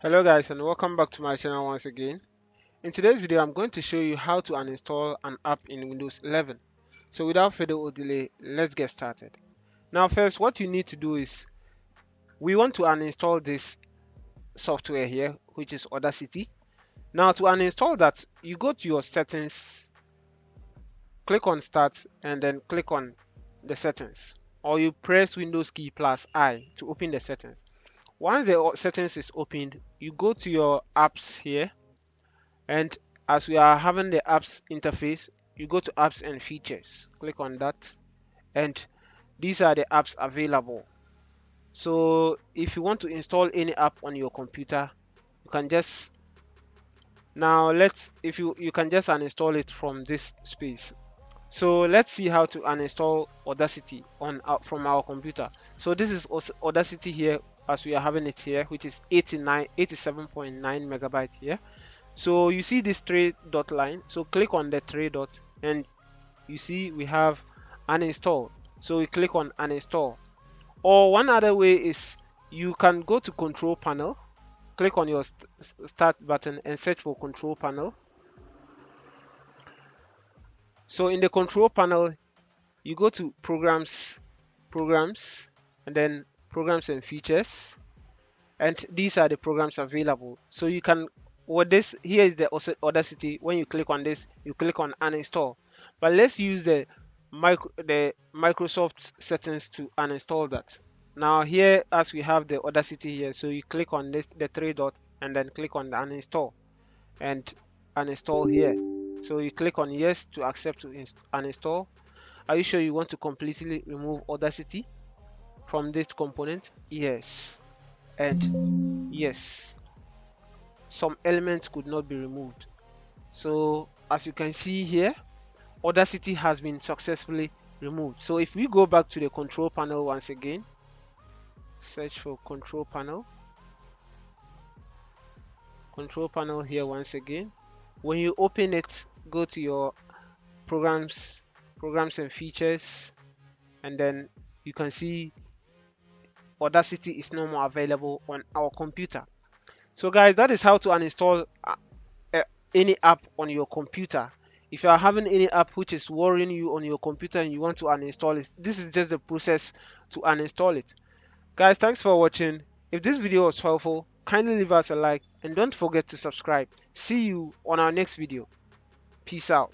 Hello guys, and welcome back to my channel once again. In today's video I'm going to show you how to uninstall an app in Windows 11. So without further delay, let's get started. Now first, what you need to do is we want to uninstall this software here, which is Audacity. Now to uninstall that, you go to your settings, click on start, and then click on the settings, or you press Windows key plus I to open the settings. Once the settings is opened, you go to your apps here, and as we are having the apps interface, you go to apps and features, click on that, and these are the apps available. So if you want to install any app on your computer, you can just you can just uninstall it from this space. So let's see how to uninstall Audacity on from our computer. So this is Audacity here, as we are having it here, which is 87.9 megabyte here. So you see this three dot line, so click on the three dot, and you see we have uninstall, so we click on uninstall. Or one other way is you can go to control panel, click on your start button and search for control panel. So in the control panel, you go to programs, and then programs and features, and these are the programs available. So you can, what this here is the Audacity. When you click on this, you click on uninstall. But let's use the Microsoft settings to uninstall that. Now here, as we have the Audacity here, so you click on this, the three dot, and then click on the uninstall and uninstall here. So you click on yes to accept to uninstall. Are you sure you want to completely remove Audacity from this component? Yes. And yes, some elements could not be removed. So as you can see here, Audacity has been successfully removed. So if we go back to the control panel once again, search for control panel here once again. When you open it, go to your programs and features, and then you can see Audacity is no more available on our computer. So guys, that is how to uninstall any app on your computer. If you are having any app which is worrying you on your computer and you want to uninstall it, this is just the process to uninstall it. Guys, thanks for watching. If this video was helpful, kindly leave us a like and don't forget to subscribe. See you on our next video. Peace out.